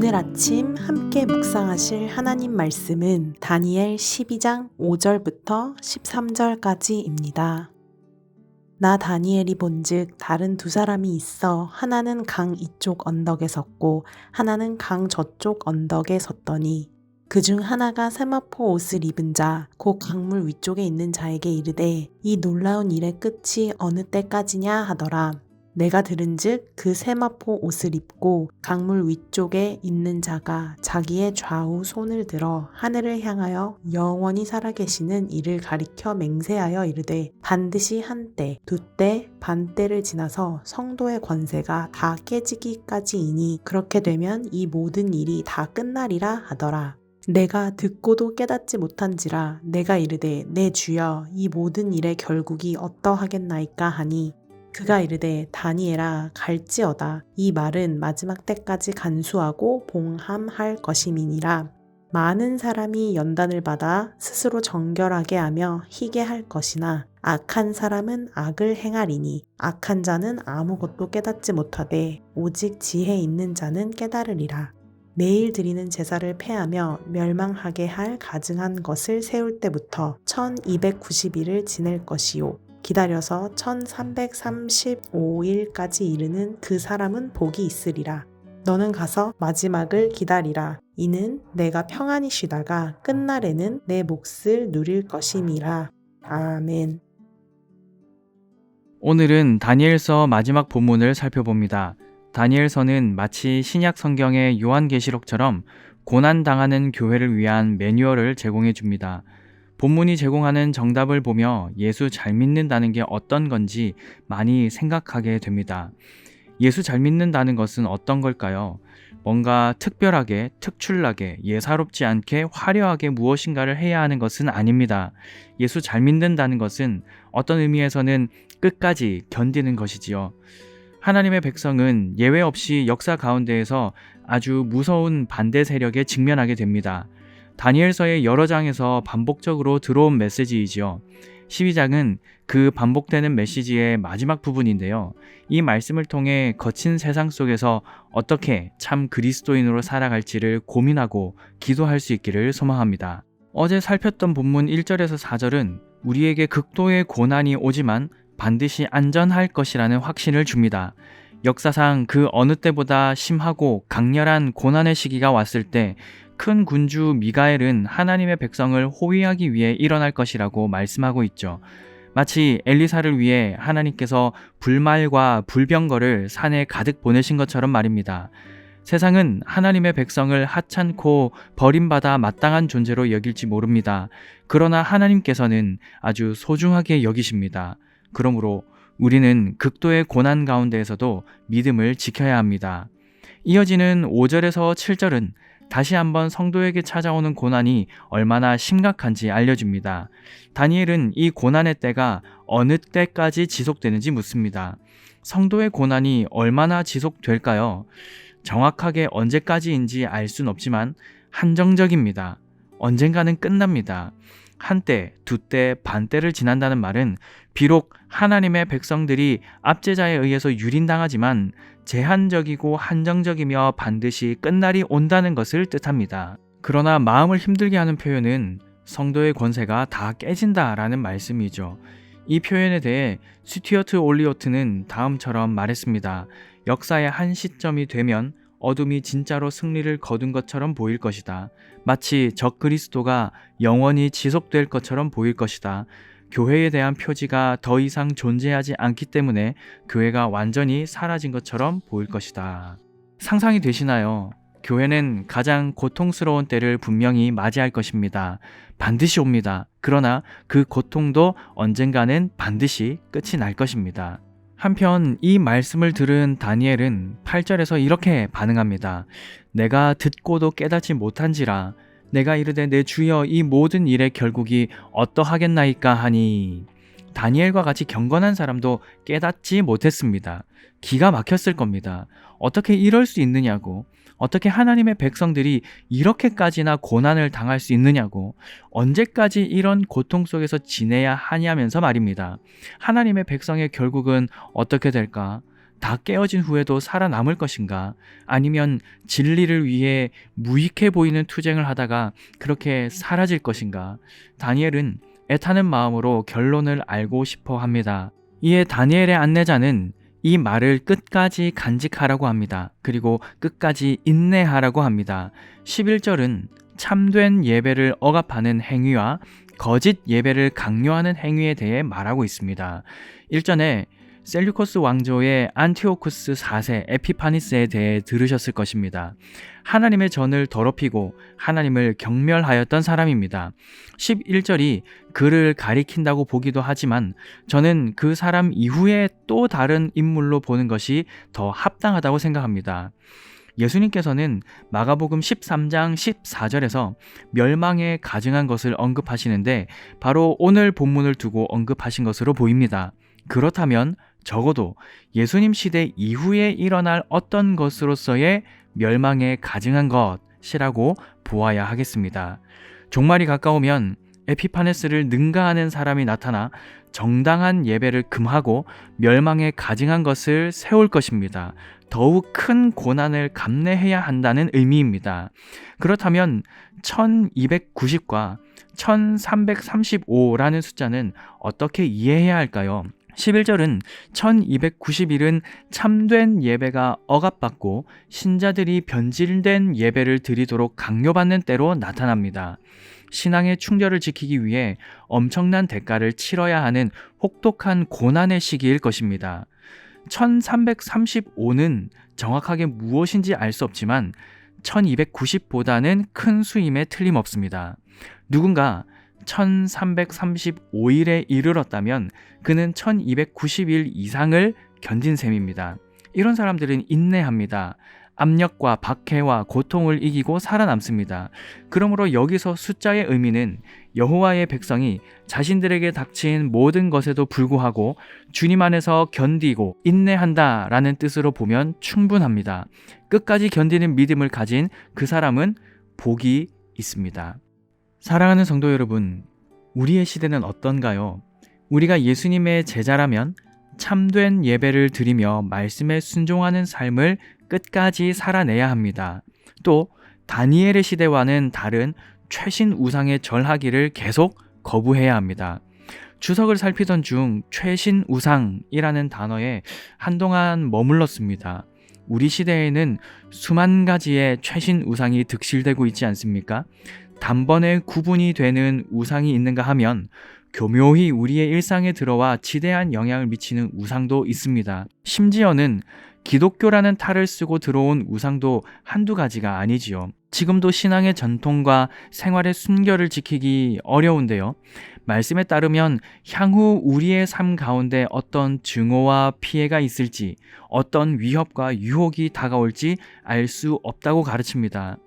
오늘 아침 함께 묵상하실 하나님 말씀은 다니엘 12장 5절부터 13절까지입니다. 나 다니엘이 본즉 다른 두 사람이 있어 하나는 강 이쪽 언덕에 섰고 하나는 강 저쪽 언덕에 섰더니 그중 하나가 세마포 옷을 입은 자 곧 강물 위쪽에 있는 자에게 이르되 이 놀라운 일의 끝이 어느 때까지냐 하더라. 내가 들은즉 그 세마포 옷을 입고 강물 위쪽에 있는 자가 자기의 좌우 손을 들어 하늘을 향하여 영원히 살아계시는 이를 가리켜 맹세하여 이르되 반드시 한때, 두때, 반때를 지나서 성도의 권세가 다 깨지기까지이니 그렇게 되면 이 모든 일이 다 끝나리라 하더라. 내가 듣고도 깨닫지 못한지라 내가 이르되 내 주여 이 모든 일의 결국이 어떠하겠나이까 하니 그가 이르되 다니엘아 갈지어다. 이 말은 마지막 때까지 간수하고 봉함할 것임이니라. 많은 사람이 연단을 받아 스스로 정결하게 하며 희게 할 것이나 악한 사람은 악을 행하리니 악한 자는 아무것도 깨닫지 못하되 오직 지혜 있는 자는 깨달으리라. 매일 드리는 제사를 폐하며 멸망하게 할 가증한 것을 세울 때부터 1290일을 지낼 것이요. 기다려서 1335일까지 이르는 그 사람은 복이 있으리라. 너는 가서 마지막을 기다리라. 이는 내가 평안히 쉬다가 끝날에는 내 몫을 누릴 것임이라. 아멘. 오늘은 다니엘서 마지막 본문을 살펴봅니다. 다니엘서는 마치 신약 성경의 요한계시록처럼 고난당하는 교회를 위한 매뉴얼을 제공해 줍니다. 본문이 제공하는 정답을 보며 예수 잘 믿는다는 게 어떤 건지 많이 생각하게 됩니다. 예수 잘 믿는다는 것은 어떤 걸까요? 뭔가 특별하게, 특출나게, 예사롭지 않게, 화려하게 무엇인가를 해야 하는 것은 아닙니다. 예수 잘 믿는다는 것은 어떤 의미에서는 끝까지 견디는 것이지요. 하나님의 백성은 예외 없이 역사 가운데에서 아주 무서운 반대 세력에 직면하게 됩니다. 다니엘서의 여러 장에서 반복적으로 들어온 메시지이지요. 12장은 그 반복되는 메시지의 마지막 부분인데요. 이 말씀을 통해 거친 세상 속에서 어떻게 참 그리스도인으로 살아갈지를 고민하고 기도할 수 있기를 소망합니다. 어제 살폈던 본문 1절에서 4절은 우리에게 극도의 고난이 오지만 반드시 안전할 것이라는 확신을 줍니다. 역사상 그 어느 때보다 심하고 강렬한 고난의 시기가 왔을 때 큰 군주 미가엘은 하나님의 백성을 호위하기 위해 일어날 것이라고 말씀하고 있죠. 마치 엘리사를 위해 하나님께서 불말과 불병거를 산에 가득 보내신 것처럼 말입니다. 세상은 하나님의 백성을 하찮고 버림받아 마땅한 존재로 여길지 모릅니다. 그러나 하나님께서는 아주 소중하게 여기십니다. 그러므로 우리는 극도의 고난 가운데에서도 믿음을 지켜야 합니다. 이어지는 5절에서 7절은 다시 한번 성도에게 찾아오는 고난이 얼마나 심각한지 알려줍니다. 다니엘은 이 고난의 때가 어느 때까지 지속되는지 묻습니다. 성도의 고난이 얼마나 지속될까요? 정확하게 언제까지인지 알 순 없지만 한정적입니다. 언젠가는 끝납니다. 한때, 두때, 반때를 지난다는 말은 비록 하나님의 백성들이 압제자에 의해서 유린당하지만 제한적이고 한정적이며 반드시 끝날이 온다는 것을 뜻합니다. 그러나 마음을 힘들게 하는 표현은 성도의 권세가 다 깨진다라는 말씀이죠. 이 표현에 대해 스튜어트 올리오트는 다음처럼 말했습니다. 역사의 한 시점이 되면 어둠이 진짜로 승리를 거둔 것처럼 보일 것이다. 마치 적그리스도가 영원히 지속될 것처럼 보일 것이다. 교회에 대한 표지가 더 이상 존재하지 않기 때문에 교회가 완전히 사라진 것처럼 보일 것이다. 상상이 되시나요? 교회는 가장 고통스러운 때를 분명히 맞이할 것입니다. 반드시 옵니다. 그러나 그 고통도 언젠가는 반드시 끝이 날 것입니다. 한편 이 말씀을 들은 다니엘은 8절에서 이렇게 반응합니다. 내가 듣고도 깨닫지 못한지라 내가 이르되 내 주여 이 모든 일의 결국이 어떠하겠나이까 하니. 다니엘과 같이 경건한 사람도 깨닫지 못했습니다. 기가 막혔을 겁니다. 어떻게 이럴 수 있느냐고, 어떻게 하나님의 백성들이 이렇게까지나 고난을 당할 수 있느냐고, 언제까지 이런 고통 속에서 지내야 하냐면서 말입니다. 하나님의 백성의 결국은 어떻게 될까? 다 깨어진 후에도 살아남을 것인가? 아니면 진리를 위해 무익해 보이는 투쟁을 하다가 그렇게 사라질 것인가? 다니엘은 애타는 마음으로 결론을 알고 싶어 합니다. 이에 다니엘의 안내자는 이 말을 끝까지 간직하라고 합니다. 그리고 끝까지 인내하라고 합니다. 11절은 참된 예배를 억압하는 행위와 거짓 예배를 강요하는 행위에 대해 말하고 있습니다. 일전에 셀류커스 왕조의 안티오쿠스 4세 에피파니스에 대해 들으셨을 것입니다. 하나님의 전을 더럽히고 하나님을 경멸하였던 사람입니다. 11절이 그를 가리킨다고 보기도 하지만 저는 그 사람 이후에 또 다른 인물로 보는 것이 더 합당하다고 생각합니다. 예수님께서는 마가복음 13장 14절에서 멸망에 가증한 것을 언급하시는데 바로 오늘 본문을 두고 언급하신 것으로 보입니다. 그렇다면 적어도 예수님 시대 이후에 일어날 어떤 것으로서의 멸망에 가증한 것이라고 보아야 하겠습니다. 종말이 가까우면 에피파네스를 능가하는 사람이 나타나 정당한 예배를 금하고 멸망에 가증한 것을 세울 것입니다. 더욱 큰 고난을 감내해야 한다는 의미입니다. 그렇다면 1290과 1335라는 숫자는 어떻게 이해해야 할까요? 11절은 1290일은 참된 예배가 억압받고 신자들이 변질된 예배를 드리도록 강요받는 때로 나타납니다. 신앙의 충절을 지키기 위해 엄청난 대가를 치러야 하는 혹독한 고난의 시기일 것입니다. 1335는 정확하게 무엇인지 알 수 없지만 1290보다는 큰 수임에 틀림없습니다. 누군가 1335일에 이르렀다면 그는 1290일 이상을 견딘 셈입니다. 이런 사람들은 인내합니다. 압력과 박해와 고통을 이기고 살아남습니다. 그러므로 여기서 숫자의 의미는 여호와의 백성이 자신들에게 닥친 모든 것에도 불구하고 주님 안에서 견디고 인내한다라는 뜻으로 보면 충분합니다. 끝까지 견디는 믿음을 가진 그 사람은 복이 있습니다. 사랑하는 성도 여러분, 우리의 시대는 어떤가요? 우리가 예수님의 제자라면 참된 예배를 드리며 말씀에 순종하는 삶을 끝까지 살아내야 합니다. 또 다니엘의 시대와는 다른 최신 우상에 절하기를 계속 거부해야 합니다. 주석을 살피던 중 최신 우상이라는 단어에 한동안 머물렀습니다. 우리 시대에는 수만 가지의 최신 우상이 득실되고 있지 않습니까? 단번에 구분이 되는 우상이 있는가 하면 교묘히 우리의 일상에 들어와 지대한 영향을 미치는 우상도 있습니다. 심지어는 기독교라는 탈을 쓰고 들어온 우상도 한두 가지가 아니지요. 지금도 신앙의 전통과 생활의 순결을 지키기 어려운데요. 말씀에 따르면 향후 우리의 삶 가운데 어떤 증오와 피해가 있을지, 어떤 위협과 유혹이 다가올지 알 수 없다고 가르칩니다.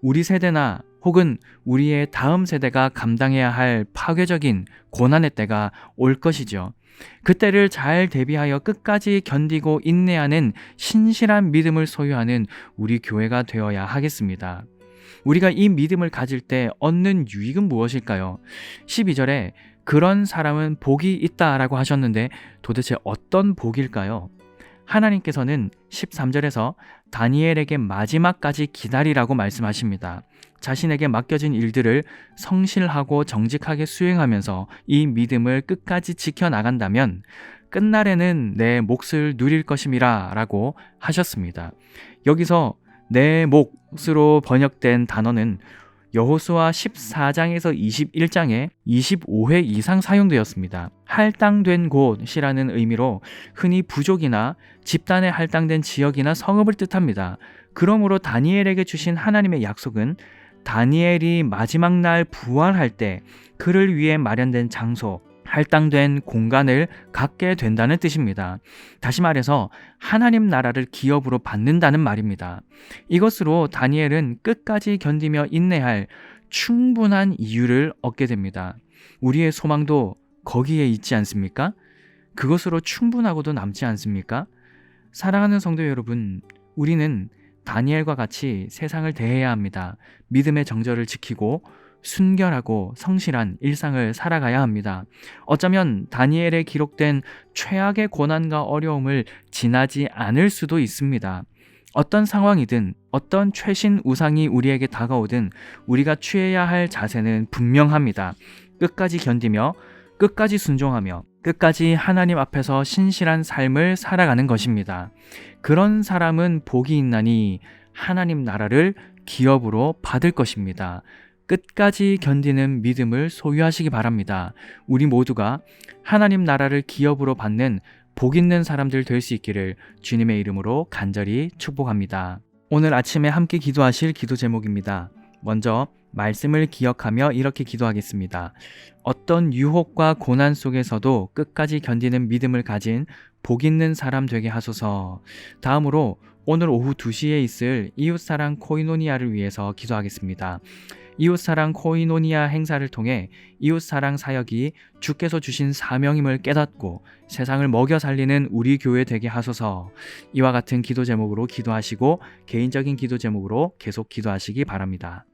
우리 세대나 혹은 우리의 다음 세대가 감당해야 할 파괴적인 고난의 때가 올 것이죠. 그때를 잘 대비하여 끝까지 견디고 인내하는 신실한 믿음을 소유하는 우리 교회가 되어야 하겠습니다. 우리가 이 믿음을 가질 때 얻는 유익은 무엇일까요? 12절에 그런 사람은 복이 있다라고 하셨는데 도대체 어떤 복일까요? 하나님께서는 13절에서 다니엘에게 마지막까지 기다리라고 말씀하십니다. 자신에게 맡겨진 일들을 성실하고 정직하게 수행하면서 이 믿음을 끝까지 지켜나간다면 끝날에는 내 몫을 누릴 것임이라 라고 하셨습니다. 여기서 내 몫으로 번역된 단어는 여호수아 14장에서 21장에 25회 이상 사용되었습니다. 할당된 곳이라는 의미로 흔히 부족이나 집단에 할당된 지역이나 성읍을 뜻합니다. 그러므로 다니엘에게 주신 하나님의 약속은 다니엘이 마지막 날 부활할 때 그를 위해 마련된 장소, 할당된 공간을 갖게 된다는 뜻입니다. 다시 말해서 하나님 나라를 기업으로 받는다는 말입니다. 이것으로 다니엘은 끝까지 견디며 인내할 충분한 이유를 얻게 됩니다. 우리의 소망도 거기에 있지 않습니까? 그것으로 충분하고도 남지 않습니까? 사랑하는 성도 여러분, 우리는 다니엘과 같이 세상을 대해야 합니다. 믿음의 정절을 지키고 순결하고 성실한 일상을 살아가야 합니다. 어쩌면 다니엘에 기록된 최악의 고난과 어려움을 지나지 않을 수도 있습니다. 어떤 상황이든 어떤 최신 우상이 우리에게 다가오든 우리가 취해야 할 자세는 분명합니다. 끝까지 견디며 끝까지 순종하며 끝까지 하나님 앞에서 신실한 삶을 살아가는 것입니다. 그런 사람은 복이 있나니 하나님 나라를 기업으로 받을 것입니다. 끝까지 견디는 믿음을 소유하시기 바랍니다. 우리 모두가 하나님 나라를 기업으로 받는 복 있는 사람들 될 수 있기를 주님의 이름으로 간절히 축복합니다. 오늘 아침에 함께 기도하실 기도 제목입니다. 먼저 말씀을 기억하며 이렇게 기도하겠습니다. 어떤 유혹과 고난 속에서도 끝까지 견디는 믿음을 가진 복 있는 사람 되게 하소서. 다음으로 오늘 오후 2시에 있을 이웃사랑 코이노니아를 위해서 기도하겠습니다. 이웃사랑 코이노니아 행사를 통해 이웃사랑 사역이 주께서 주신 사명임을 깨닫고 세상을 먹여 살리는 우리 교회 되게 하소서. 이와 같은 기도 제목으로 기도하시고 개인적인 기도 제목으로 계속 기도하시기 바랍니다.